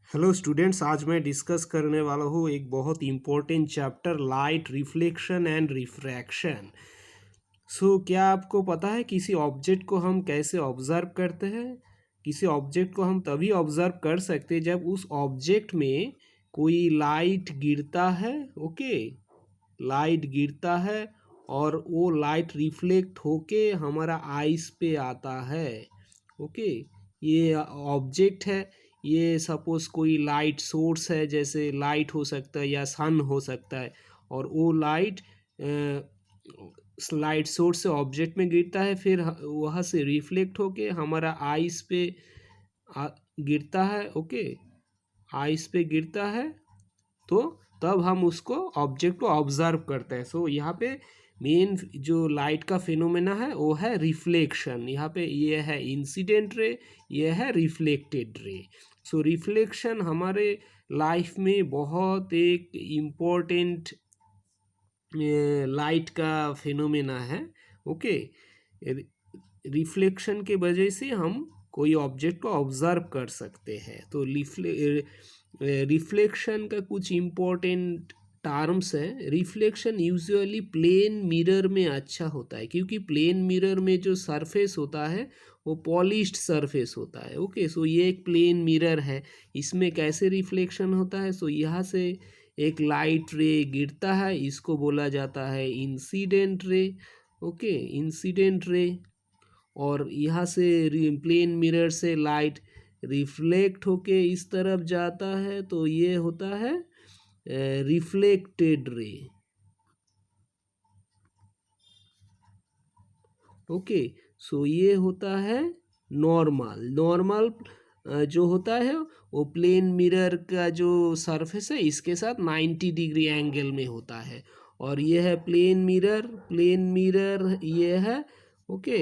Hello students, आज मैं discuss करने वाला हूँ एक बहुत important chapter, light reflection and refraction. क्या आपको पता है किसी ऑब्जेक्ट को हम कैसे ऑब्जर्व करते हैं? किसी ऑब्जेक्ट को हम तभी ऑब्जर्व कर सकते हैं जब उस ऑब्जेक्ट में कोई लाइट गिरता है। ओके, लाइट गिरता है और वो लाइट रिफ्लेक्ट होके हमारा आइस पे आता है। ओके, ये ऑब्जेक्ट है। ये सपोज कोई लाइट सोर्स है, जैसे लाइट हो सकता है या सन हो सकता है, और वो लाइट लाइट सोर्स से ऑब्जेक्ट में गिरता है, फिर वहाँ से रिफ्लेक्ट होके हमारा आइस पे गिरता है। ओके, आइस पे गिरता है, तो तब हम उसको ऑब्जेक्ट को ऑब्जर्व करते हैं। यहाँ पे मेन जो लाइट का फिनोमेना है वो है रिफ्लेक्शन। यहाँ पे ये है इंसिडेंट रे, ये है रिफ्लेक्टेड रे। रिफ्लेक्शन हमारे लाइफ में बहुत एक इम्पोर्टेंट लाइट का फिनोमेना है। ओके, रिफ्लेक्शन के वजह से हम कोई ऑब्जेक्ट को ऑब्जर्व कर सकते हैं। तो रिफ्लेक्शन का कुछ इम्पोर्टेंट टर्म्स है। रिफ्लेक्शन यूजुअली प्लेन मिरर में अच्छा होता है, क्योंकि प्लेन मिरर में जो सरफेस होता है वो पॉलिश्ड सरफेस होता है। ओके, ये एक प्लेन मिरर है। इसमें कैसे रिफ्लेक्शन होता है? यहाँ से एक लाइट रे गिरता है, इसको बोला जाता है incident ray. Okay, incident ray. और यहाँ से प्लेन मिरर से लाइट रिफ्लेक्ट होके इस तरफ जाता है, तो ये होता है रिफ्लेक्टेड रे। ओके, ये होता है नॉर्मल। नॉर्मल जो होता है वो प्लेन मिरर का जो सरफेस है इसके साथ 90 डिग्री एंगल में होता है। और ये है प्लेन मिरर। प्लेन मिरर ये है। ओके,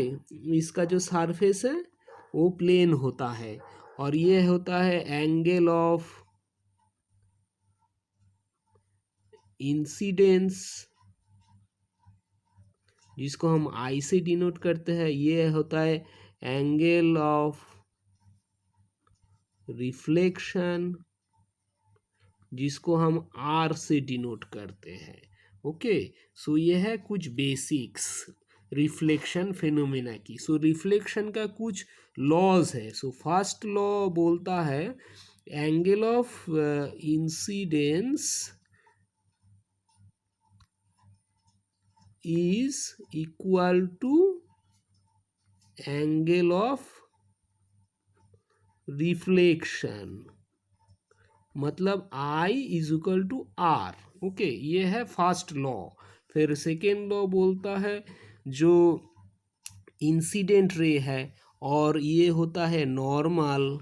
इसका जो सरफेस है वो प्लेन होता है, और ये होता है एंगल ऑफ इंसिडेंस, जिसको हम आई से डिनोट करते हैं। ये होता है एंगल ऑफ रिफ्लेक्शन, जिसको हम आर से डिनोट करते हैं। ओके, ये है कुछ बेसिक्स रिफ्लेक्शन फिनोमेना की। रिफ्लेक्शन का कुछ लॉज है। फर्स्ट लॉ बोलता है angle of incidence is equal to angle of reflection, मतलब I is equal to R. Okay, ये है फर्स्ट लॉ। फिर सेकेंड लॉ बोलता है जो इंसिडेंट रे है और ये होता है नॉर्मल,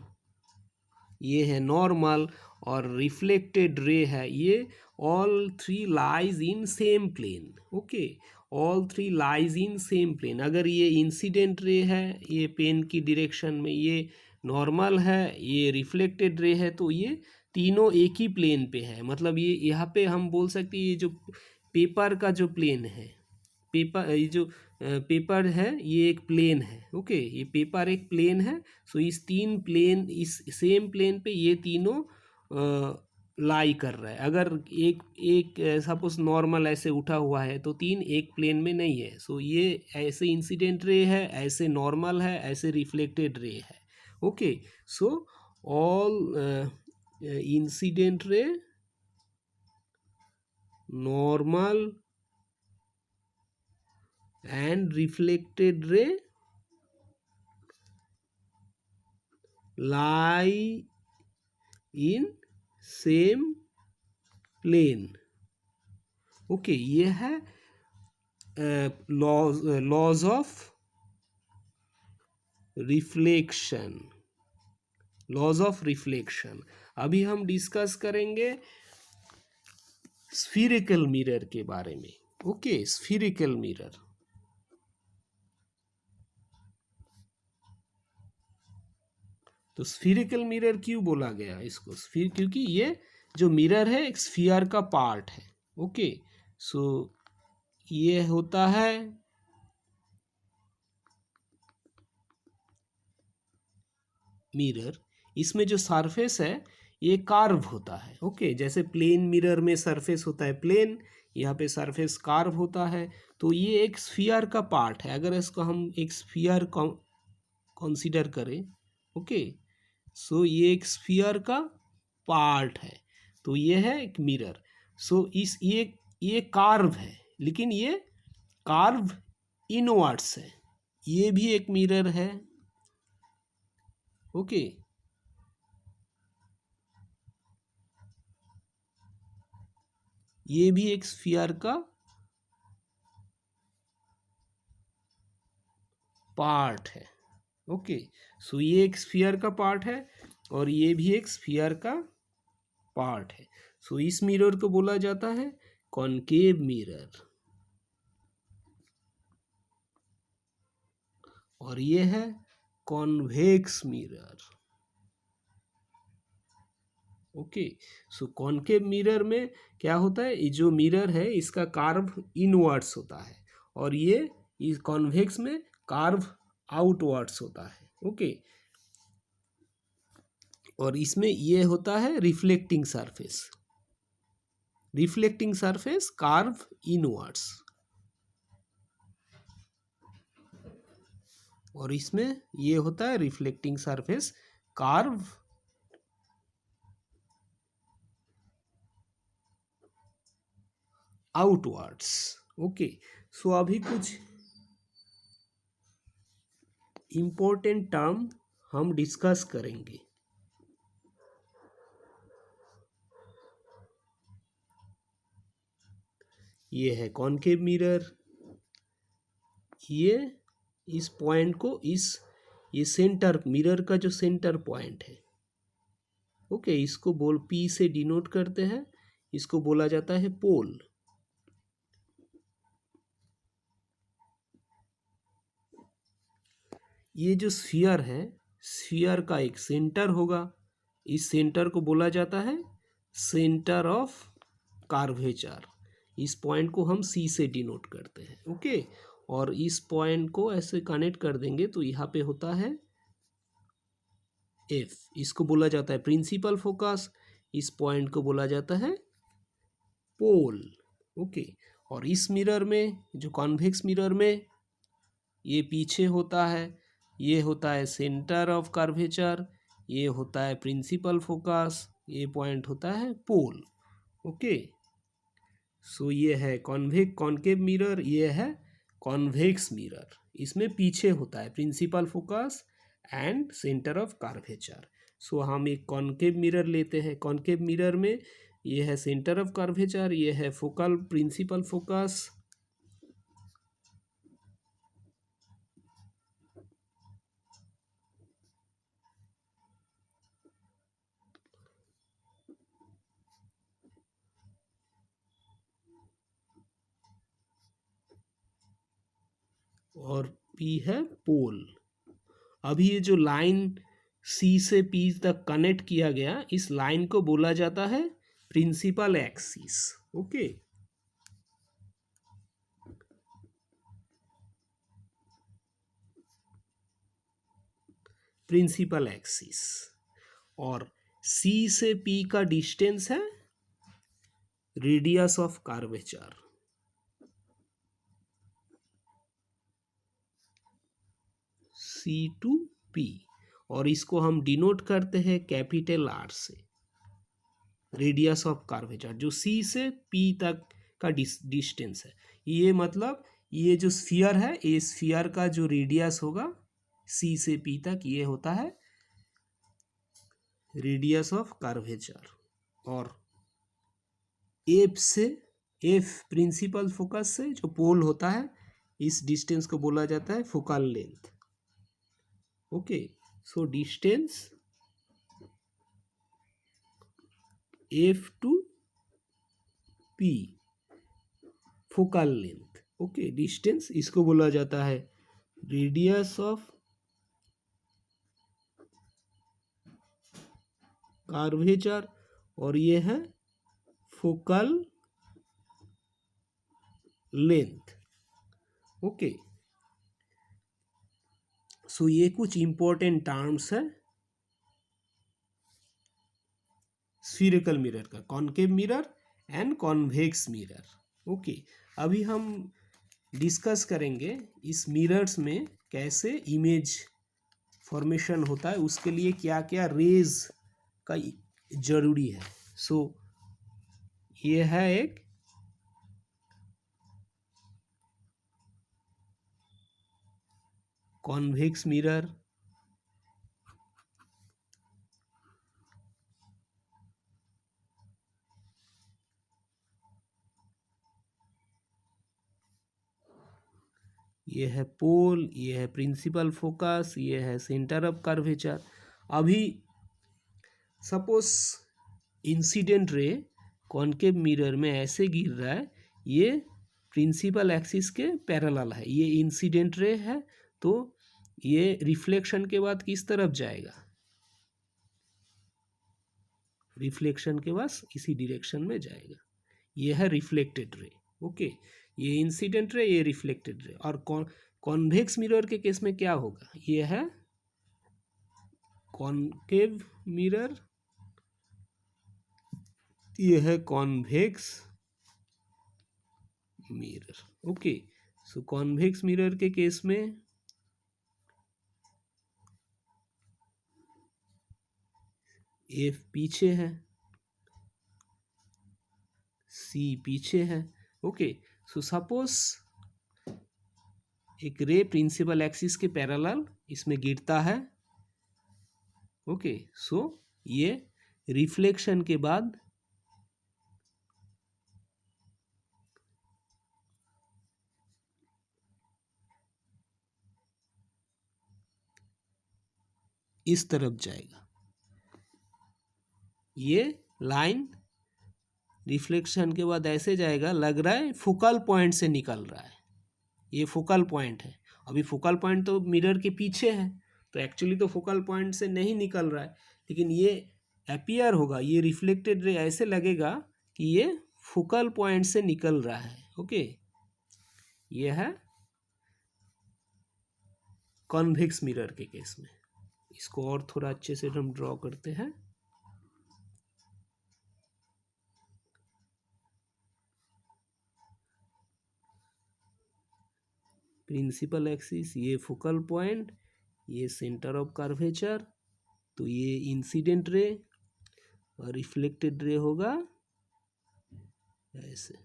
ये है नॉर्मल, और रिफ्लेक्टेड रे है, ये all three lies in same plane. Okay, all three lies in same plane. अगर ये इंसिडेंट रे है ये पेन की डायरेक्शन में, ये नॉर्मल है, ये रिफ्लेक्टेड रे है, तो ये तीनों एक ही प्लेन पे है। मतलब ये यहाँ पे हम बोल सकते हैं ये जो पेपर का जो प्लेन है, पेपर ये जो पेपर है ये एक प्लेन है। ओके, ये पेपर एक प्लेन है। इस तीन प्लेन, इस सेम प्लेन पे ये तीनों लाई कर रहा है। अगर एक एक सपोज नॉर्मल ऐसे उठा हुआ है तो तीन एक प्लेन में नहीं है। ये ऐसे इंसिडेंट रे है, ऐसे नॉर्मल है, ऐसे रिफ्लेक्टेड रे है। Okay, all incident ray, normal and reflected ray lie in same plane। Okay, ये है laws of reflection, laws of reflection. अभी हम डिस्कस करेंगे स्फीरिकल मिरर के बारे में। Okay, spherical mirror. तो स्फीरिकल मिरर क्यों बोला गया इसको? क्योंकि ये जो मिरर है एक स्फीयर का पार्ट है। ओके, ये होता है मिरर। इसमें जो सरफेस है ये कार्व होता है। ओके, जैसे प्लेन मिरर में सरफेस होता है प्लेन, यहाँ पे सरफेस कार्व होता है। तो ये एक स्फीयर का पार्ट है। अगर इसको हम एक स्फीयर कंसीडर करें, ओके, सो ये एक स्फीयर का पार्ट है। तो ये है एक मिरर। सो इस ये कार्व है, लेकिन ये कार्व इनवर्ड्स है। ये भी एक मिरर है। ओके, ये भी एक स्फीयर का पार्ट है। ओके, सो ये एक स्फीयर का पार्ट है और ये भी एक स्फीयर का पार्ट है। सो इस मिरर को बोला जाता है कॉनकेव मिरर। और ये है कॉन्वेक्स मिरर। ओके, सो कॉनकेव मिरर में क्या होता है, ये जो मिरर है इसका कार्व इनवर्ड्स होता है और ये इस कॉन्वेक्स में कार्व आउटवर्ड्स होता है। ओके, और इसमें ये होता है reflecting surface. Reflecting surface curve inwards, और इसमें ये होता है reflecting surface curve outwards. Okay, so अभी कुछ इंपॉर्टेंट टर्म हम डिस्कस करेंगे। ये है कॉनकेव मिरर। ये इस पॉइंट को ये सेंटर मिरर का जो सेंटर पॉइंट है, ओके, इसको पी से डिनोट करते हैं। इसको बोला जाता है पोल। ये जो स्फीयर है, स्फीयर का एक सेंटर होगा। इस सेंटर को बोला जाता है सेंटर ऑफ कार्वेचर। इस पॉइंट को हम सी से डिनोट करते हैं। ओके, और इस पॉइंट को ऐसे कनेक्ट कर देंगे तो यहाँ पे होता है एफ। इसको बोला जाता है प्रिंसिपल फोकस। इस पॉइंट को बोला जाता है पोल। ओके, और इस मिरर में, जो कॉन्वेक्स मिरर में, ये पीछे होता है, ये होता है सेंटर ऑफ कर्वेचर, ये होता है प्रिंसिपल फोकस, ये पॉइंट होता है पोल। ओके, सो ये है कॉनकेव मिरर, ये है कॉन्वेक्स मिरर। इसमें पीछे होता है principal focus and centre of curvature. So हम एक कॉनकेव मिरर लेते हैं। कॉनकेव मिरर में ये है सेंटर ऑफ कर्वेचर, ये है फोकल प्रिंसिपल फोकस, और पी है पोल। अभी ये जो लाइन सी से पी तक कनेक्ट किया गया, इस लाइन को बोला जाता है principal axis. Okay, principal axis. और सी से पी का डिस्टेंस है radius of curvature. C to P, और इसको हम डिनोट करते हैं कैपिटल आर से। रेडियस ऑफ कर्वेचर जो सी से पी तक का डिस्टेंस है, ये मतलब ये जो स्फीयर है, ये स्फीयर का जो रेडियस होगा सी से पी तक, ये होता है रेडियस ऑफ कर्वेचर। और एफ प्रिंसिपल फोकस से जो पोल होता है, इस डिस्टेंस को बोला जाता है focal length. Okay, so distance F two P, focal length. Okay, distance इसको बोला जाता है रेडियस ऑफ कर्वेचर, और ये है फोकल लेंथ। ओके, सो ये कुछ इंपॉर्टेंट टर्म्स है स्फीरिकल मिरर का, concave mirror and convex mirror. Okay, अभी हम डिस्कस करेंगे इस मिरर्स में कैसे इमेज फॉर्मेशन होता है, उसके लिए क्या क्या रेज का जरूरी है। सो ये है एक कॉन्वेक्स मिरर, ये है पोल, ये है प्रिंसिपल फोकस, ये है सेंटर ऑफ कर्वेचर। अभी सपोज इंसिडेंट रे कॉनकेव मिरर में ऐसे गिर रहा है, ये प्रिंसिपल एक्सिस के पैरेलल है, ये इंसिडेंट रे है, तो ये रिफ्लेक्शन के बाद किस तरफ जाएगा, रिफ्लेक्शन के बाद इसी डायरेक्शन में जाएगा। ये है रिफ्लेक्टेड रे। ओके, ये इंसिडेंट रे, ये रिफ्लेक्टेड रे। और कॉन्वेक्स मिरर के केस में क्या होगा, ये है कॉनकेव मिरर, ये है कॉन्वेक्स मिरर। ओके, सो कॉन्वेक्स मिरर के केस में ए पीछे है, सी पीछे है। ओके, सो सपोज एक रे प्रिंसिपल एक्सिस के पैरेलल इसमें गिरता है। ओके, सो ये रिफ्लेक्शन के बाद इस तरफ जाएगा, ये लाइन रिफ्लेक्शन के बाद ऐसे जाएगा, लग रहा है फोकल पॉइंट से निकल रहा है, ये फोकल पॉइंट है। अभी फोकल पॉइंट तो मिरर के पीछे है, तो एक्चुअली तो फोकल पॉइंट से नहीं निकल रहा है, लेकिन ये अपीयर होगा, ये रिफ्लेक्टेड रे ऐसे लगेगा कि ये फोकल पॉइंट से निकल रहा है। ओके, ये है कॉन्वेक्स मिरर के केस में। इसको और थोड़ा अच्छे से हम ड्रॉ करते हैं। प्रिंसिपल एक्सिस, ये फोकल पॉइंट, ये सेंटर ऑफ कर्वेचर, तो ये इंसिडेंट रे और रिफ्लेक्टेड रे होगा ऐसे।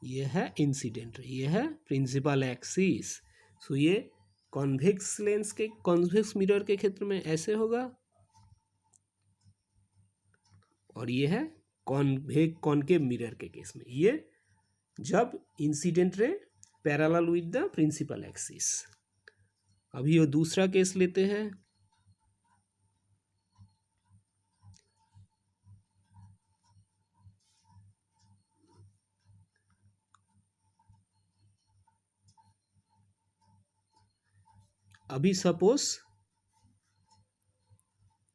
ये है इंसिडेंट रे, ये है प्रिंसिपल एक्सिस। सो ये कॉन्वेक्स लेंस के, कॉन्वेक्स मिरर के क्षेत्र में ऐसे होगा, और ये है कॉनकेव मिरर के केस में, ये जब incident ray parallel with the principal axis. अभी वो दूसरा केस लेते हैं। अभी suppose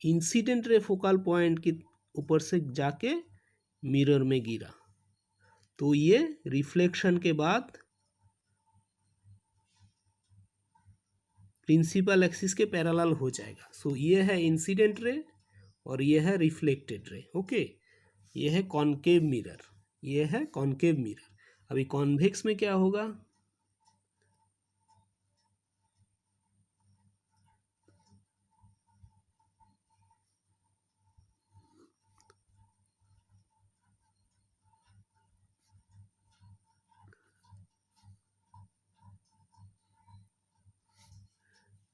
incident ray focal point के ऊपर से जाके मिरर में गिरा, तो ये रिफ्लेक्शन के बाद प्रिंसिपल एक्सिस के पैरेलल हो जाएगा। सो ये है इंसिडेंट रे और ये है रिफ्लेक्टेड रे। ओके, ये है कॉनकेव मिरर, ये है कॉनकेव मिरर। अभी कॉन्वेक्स में क्या होगा,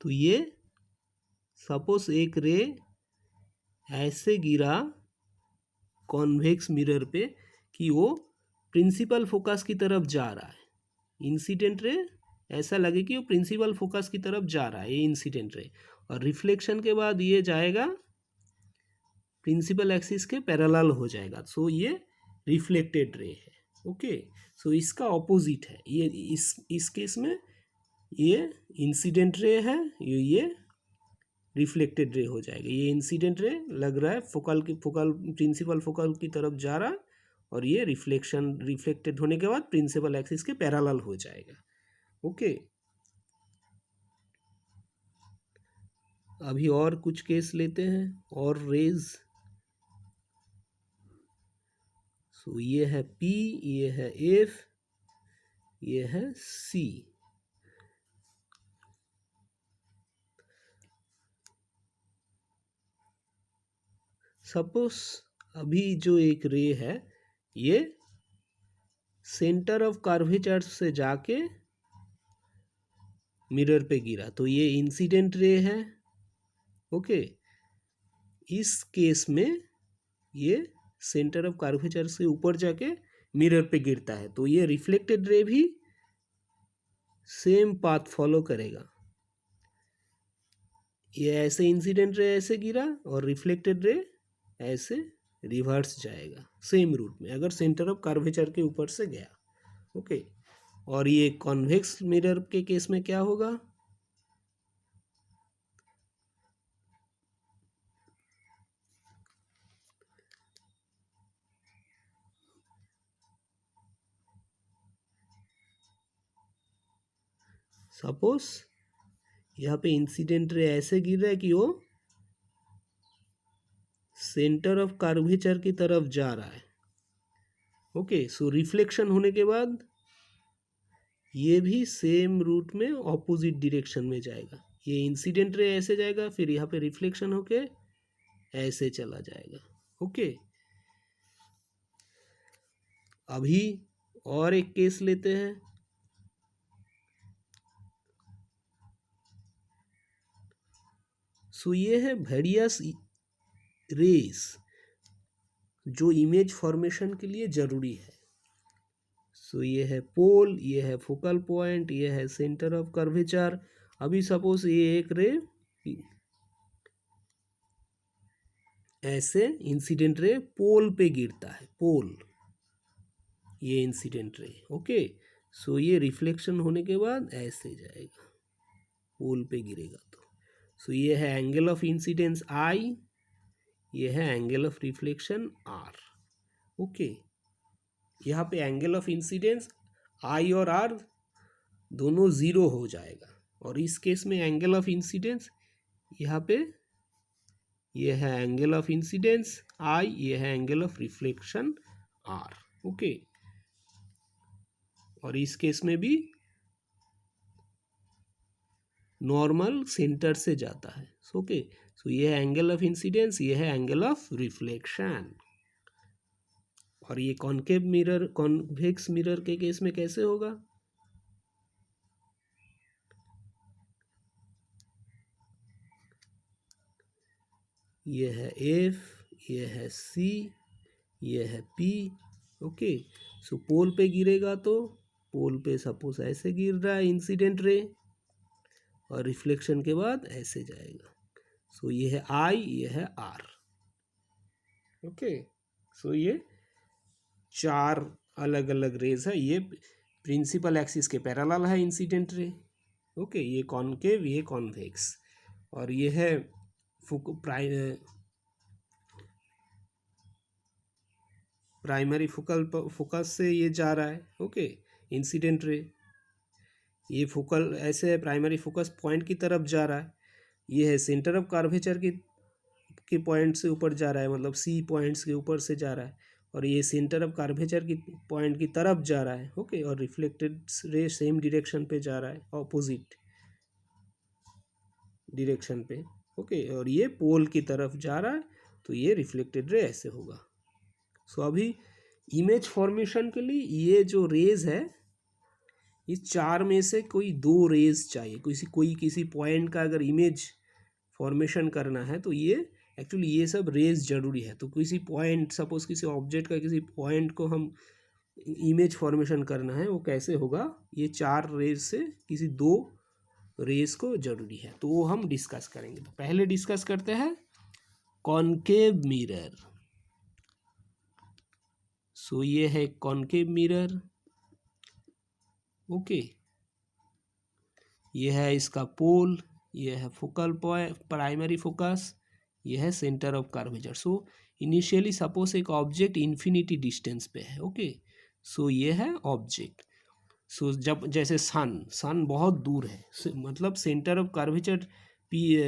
तो ये सपोज एक रे ऐसे गिरा कॉन्वेक्स मिरर पे कि वो प्रिंसिपल फोकस की तरफ जा रहा है। इंसिडेंट रे ऐसा लगे कि वो प्रिंसिपल फोकस की तरफ जा रहा है, ये इंसिडेंट रे, और रिफ्लेक्शन के बाद ये जाएगा प्रिंसिपल एक्सिस के पैरेलल हो जाएगा। सो ये रिफ्लेक्टेड रे है। ओके, सो इसका ऑपोजिट है, ये इस केस में ये इंसिडेंट रे है, ये रिफ्लेक्टेड रे हो जाएगा। ये इंसिडेंट रे लग रहा है फोकल प्रिंसिपल फोकल की तरफ जा रहा है, और ये रिफ्लेक्टेड होने के बाद प्रिंसिपल एक्सिस के पैरेलल हो जाएगा। ओके, अभी और कुछ केस लेते हैं और रेज। सो ये है P, ये है F, ये है C। सपोज अभी जो एक रे है ये सेंटर ऑफ कर्वेचर से जाके मिरर पे गिरा, तो ये इंसिडेंट रे है। ओके, इस केस में ये सेंटर ऑफ कर्वेचर से ऊपर जाके मिरर पे गिरता है, तो ये रिफ्लेक्टेड रे भी सेम पाथ फॉलो करेगा। ये ऐसे इंसिडेंट रे ऐसे गिरा और रिफ्लेक्टेड रे ऐसे रिवर्स जाएगा सेम रूट में, अगर सेंटर ऑफ कर्वेचर के ऊपर से गया। ओके, और ये कॉन्वेक्स मिरर के केस में क्या होगा? सपोज यहाँ पे इंसिडेंट रे ऐसे गिर रहा है कि वो सेंटर ऑफ कर्वेचर की तरफ जा रहा है। ओके, सो रिफ्लेक्शन होने के बाद ये भी सेम रूट में ऑपोजिट डायरेक्शन में जाएगा। ये इंसिडेंट रे ऐसे जाएगा, फिर यहाँ पे रिफ्लेक्शन होके ऐसे चला जाएगा। ओके, अभी और एक केस लेते हैं। सो ये है वेरियस रेस जो इमेज फॉर्मेशन के लिए जरूरी है। सो ये है पोल, ये है फोकल पॉइंट, ये है सेंटर ऑफ कर्वेचर। अभी सपोज ये एक रे ऐसे इंसिडेंट रे पोल पे गिरता है, पोल, ये इंसिडेंट रे। ओके, सो ये रिफ्लेक्शन होने के बाद ऐसे जाएगा, पोल पे गिरेगा तो। सो ये है एंगल ऑफ इंसिडेंस I, ये है angle of reflection R। Okay, यहाँ पे एंगल ऑफ इंसिडेंस I और R दोनों ज़ीरो हो जाएगा, और इस केस में एंगल ऑफ इंसिडेंस यहाँ पे ये है एंगल ऑफ इंसिडेंस I, ये है angle of reflection R। Okay, और इस केस में भी नॉर्मल सेंटर से जाता है। ओके, सो ये है एंगल ऑफ इंसिडेंस, ये है एंगल ऑफ रिफ्लेक्शन। और ये कॉन्केव मिरर, कॉन्वेक्स मिरर के केस में कैसे होगा? ये है F, ये है C, ये है P। ओके, सो पोल पे गिरेगा तो पोल पे सपोज ऐसे गिर रहा है इंसिडेंट रे, और रिफ्लेक्शन के बाद ऐसे जाएगा। सो ये है I, ये है R। ओके, सो ये चार अलग अलग रेज है। ये प्रिंसिपल एक्सिस के पैरेलल है इंसिडेंट रे। ओके, ये कॉन्केव, ये कॉन्वेक्स, और ये है प्राइमरी फोकस से ये जा रहा है। ओके, इंसिडेंट रे, ये फोकल ऐसे है, प्राइमरी फोकस पॉइंट की तरफ जा रहा है। ये है सेंटर ऑफ कर्वेचर के पॉइंट से ऊपर जा रहा है, मतलब C पॉइंट्स के ऊपर से जा रहा है, और ये सेंटर ऑफ कर्वेचर की पॉइंट की तरफ जा रहा है। ओके, और रिफ्लेक्टेड रे सेम डायरेक्शन पे जा रहा है, ऑपोजिट डायरेक्शन पे। ओके, और ये पोल की तरफ जा रहा है, तो ये रिफ्लेक्टेड रे ऐसे होगा। सो अभी इमेज फॉर्मेशन के लिए ये जो रेज है, इस चार में से कोई दो रेज चाहिए। किसी पॉइंट का अगर इमेज फॉर्मेशन करना है तो ये एक्चुअली ये सब रेज जरूरी है। तो किसी पॉइंट, सपोज किसी ऑब्जेक्ट का किसी पॉइंट को हम इमेज फॉर्मेशन करना है, वो कैसे होगा? ये चार रेज से किसी दो रेज को जरूरी है, तो वो हम डिस्कस करेंगे। तो पहले डिस्कस करते हैं कॉन्केव मिरर। सो ये है कॉन्केव मिरर। ओके, ये है इसका पोल, ये है फोकल पॉइंट, प्राइमरी फोकस, ये है centre of curvature. So initially suppose एक ऑब्जेक्ट इन्फिनिटी डिस्टेंस पे है। ओके, सो ये है ऑब्जेक्ट। सो जब जैसे सन बहुत दूर है, मतलब सेंटर ऑफ कर्वेचर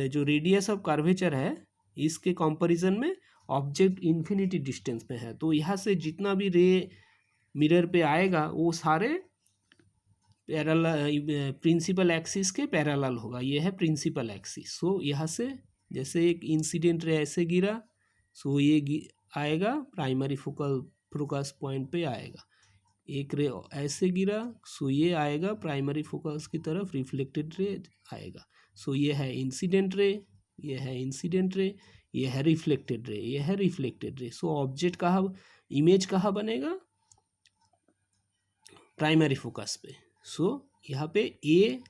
जो रेडियस ऑफ कर्वेचर है इसके कंपैरिजन में ऑब्जेक्ट इन्फिनिटी डिस्टेंस पे है, तो यहाँ से जितना भी रे मिरर पे आएगा वो सारे पैरेलल प्रिंसिपल एक्सिस के पैरेलल होगा। ये है प्रिंसिपल एक्सिस। सो यहाँ से जैसे एक इंसिडेंट रे ऐसे गिरा, सो ये आएगा प्राइमरी फोकस पॉइंट पे आएगा। एक रे ऐसे गिरा, सो ये आएगा प्राइमरी फोकस की तरफ, रिफ्लेक्टेड रे आएगा। सो ये है इंसिडेंट रे, ये है इंसिडेंट रे, ये है रिफ्लेक्टेड रे, ये है रिफ्लेक्टेड रे। सो ऑब्जेक्ट कहाँ, इमेज कहाँ बनेगा, प्राइमरी फोकस पे। सो यहाँ पे ए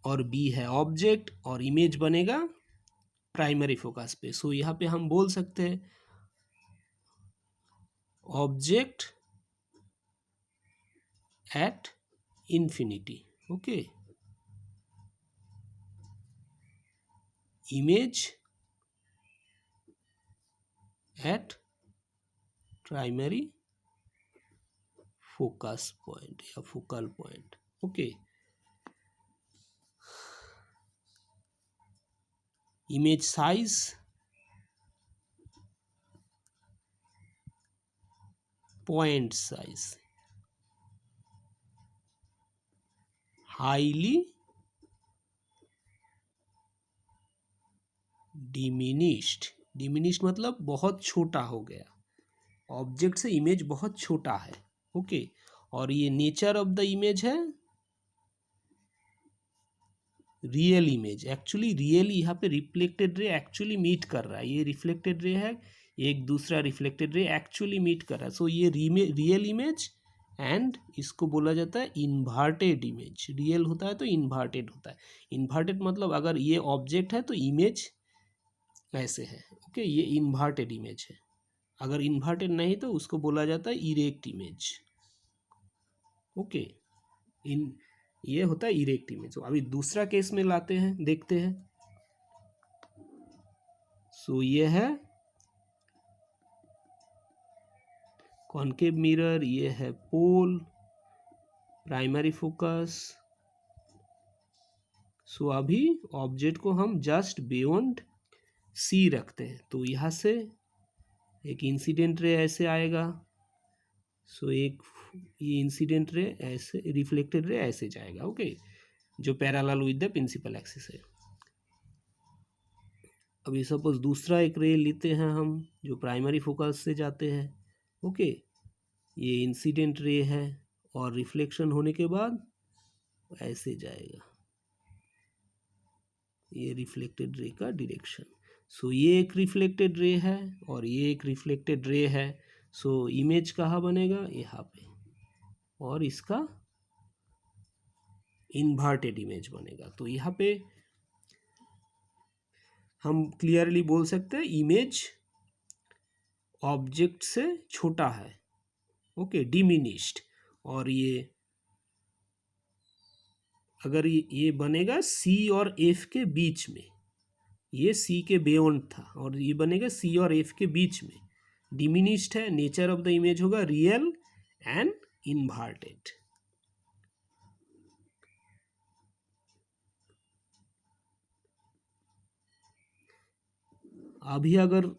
और बी है ऑब्जेक्ट और इमेज बनेगा प्राइमरी फोकस पे। सो यहाँ पे हम बोल सकते हैं object at infinity, okay, image at primary focus point या focal point, okay. Image size, point size, highly diminished, diminished मतलब बहुत छोटा हो गया, ऑब्जेक्ट से इमेज बहुत छोटा है, ओके। और ये नेचर ऑफ द इमेज है रियल इमेज। एक्चुअली रियल यहाँ पे रिफ्लेक्टेड रे एक्चुअली मीट कर रहा है, ये रिफ्लेक्टेड रे है, एक दूसरा रिफ्लेक्टेड रे एक्चुअली मीट कर रहा है। सो ये रियल इमेज एंड इसको बोला जाता है इन्वर्टेड इमेज। रियल होता है तो इन्वर्टेड होता है। इन्वर्टेड मतलब अगर ये ऑब्जेक्ट है तो इमेज ऐसे है, ओके, ये इन्वर्टेड इमेज है। अगर इन्वर्टेड नहीं तो उसको बोला जाता है इरेक्ट इमेज, ओके। ये होता है इरेक्ट इमेज। अभी दूसरा केस में लाते हैं, देखते हैं। सो ये है कॉनकेव मिरर, ये है पोल, प्राइमरी फोकस। सो अभी ऑब्जेक्ट को हम जस्ट बियॉन्ड सी रखते हैं, तो यहाँ से एक इंसिडेंट रे ऐसे आएगा। सो एक ये इंसिडेंट रे ऐसे, रिफ्लेक्टेड रे ऐसे जाएगा, ओके, जो parallel with the principal axis है। अभी सपोज दूसरा एक रे लेते हैं हम जो प्राइमरी फोकस से जाते हैं, ओके। ये इंसिडेंट रे है और रिफ्लेक्शन होने के बाद ऐसे जाएगा, ये रिफ्लेक्टेड रे का डायरेक्शन। सो ये एक रिफ्लेक्टेड रे है और ये एक रिफ्लेक्टेड रे है। सो इमेज कहाँ बनेगा, यहाँ पे, और इसका इन्वर्टेड इमेज बनेगा। तो यहाँ पे हम क्लियरली बोल सकते हैं इमेज ऑब्जेक्ट से छोटा है, ओके, डिमिनिश्ड। और ये अगर ये बनेगा सी और एफ के बीच में, ये सी के बियॉन्ड था और ये बनेगा सी और एफ के बीच में, डिमिनिश्ड है। नेचर ऑफ द इमेज होगा रियल एंड इन्वर्टेड। अभी अगर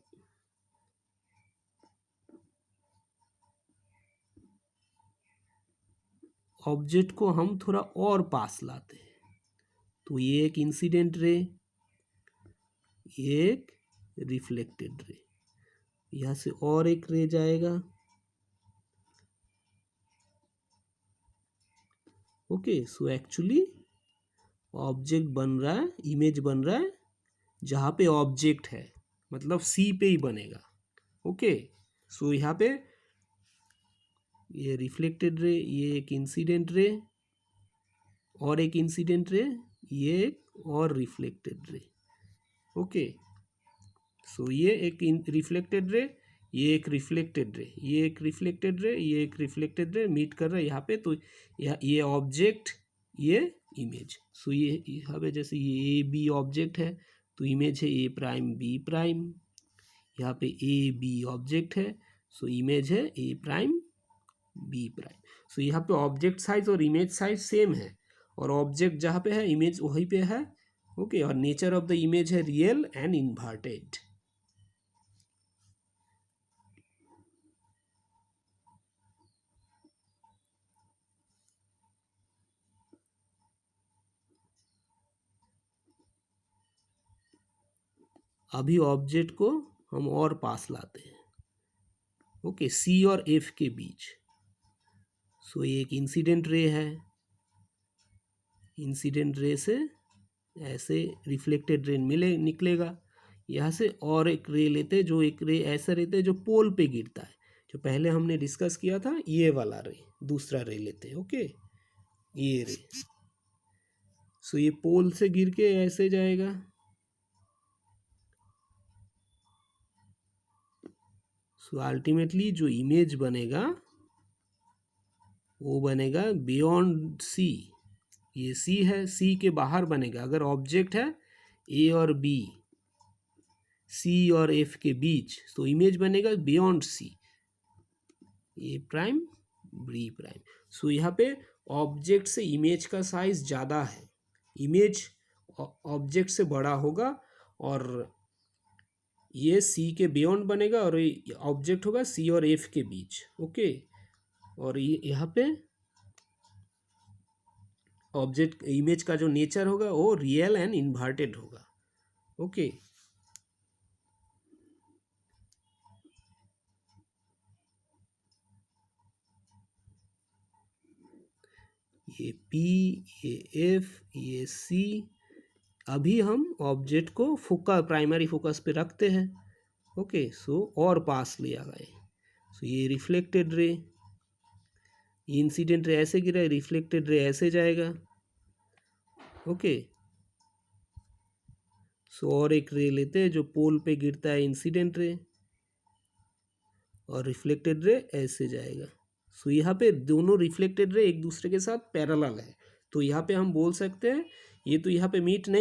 ऑब्जेक्ट को हम थोड़ा और पास लाते हैं, तो ये एक इंसिडेंट रे, एक रिफ्लेक्टेड रे, यहाँ से और एक रे जाएगा, ओके। सो एक्चुअली ऑब्जेक्ट बन रहा है, इमेज बन रहा है जहाँ पे ऑब्जेक्ट है, मतलब सी पे ही बनेगा, ओके। सो यहाँ पे ये रिफ्लेक्टेड रे, ये एक इंसिडेंट रे और एक इंसिडेंट रे, ये एक और रिफ्लेक्टेड रे, ओके। सो ये एक रिफ्लेक्टेड रे, ये एक रिफ्लेक्टेड रे, ये एक रिफ्लेक्टेड रे, ये एक रिफ्लेक्टेड रे मीट कर रहा है यहाँ पे। तो ये ऑब्जेक्ट, ये इमेज। सो ये यहाँ पे जैसे ये ए बी ऑब्जेक्ट है तो इमेज है ए प्राइम बी प्राइम, यहाँ पे ए बी ऑब्जेक्ट है सो इमेज है ए प्राइम बी प्राइम। सो यहाँ पे ऑब्जेक्ट साइज और इमेज साइज सेम है और ऑब्जेक्ट जहाँ पे है इमेज वहीं पे है, ओके, और नेचर ऑफ द इमेज है रियल एंड इन्वर्टेड। अभी ऑब्जेक्ट को हम और पास लाते हैं, ओके, सी और एफ के बीच। सो ये एक इंसिडेंट रे है, इंसिडेंट रे से ऐसे रिफ्लेक्टेड रे मिले निकलेगा। यहाँ से और एक रे लेते, जो एक रे ऐसा रहता है जो पोल पे गिरता है, जो पहले हमने डिस्कस किया था, ये वाला रे, दूसरा रे लेते, ओके, ये रे। सो ये पोल से गिर के ऐसे जाएगा, सो अल्टीमेटली जो इमेज बनेगा वो बनेगा बियॉन्ड सी। ये सी है, सी के बाहर बनेगा। अगर ऑब्जेक्ट है ए और बी, सी और एफ के बीच, तो इमेज बनेगा बियॉन्ड सी, ए प्राइम बी प्राइम। सो यहाँ पे ऑब्जेक्ट से इमेज का साइज ज़्यादा है, इमेज ऑब्जेक्ट से बड़ा होगा, और ये सी के बियॉन्ड बनेगा, और ये ऑब्जेक्ट होगा सी और एफ के बीच, ओके। और ये यहाँ पे ऑब्जेक्ट इमेज का जो नेचर होगा वो रियल एंड इन्वर्टेड होगा, ओके। ये पी, ये एफ, ये सी। अभी हम ऑब्जेक्ट को फोकस, प्राइमरी फोकस पे रखते हैं, ओके। सो और पास लिया गए, सो ये रिफ्लेक्टेड रे, इंसिडेंट रे ऐसे गिरा, रिफ्लेक्टेड रे ऐसे जाएगा, ओके। सो और एक रे लेते हैं जो पोल पे गिरता है, इंसिडेंट रे, और रिफ्लेक्टेड रे ऐसे जाएगा। सो यहाँ पे दोनों रिफ्लेक्टेड रे एक दूसरे के साथ पैरेलल है, तो यहाँ पे हम बोल सकते हैं ये तो यहाँ पे मीट नहीं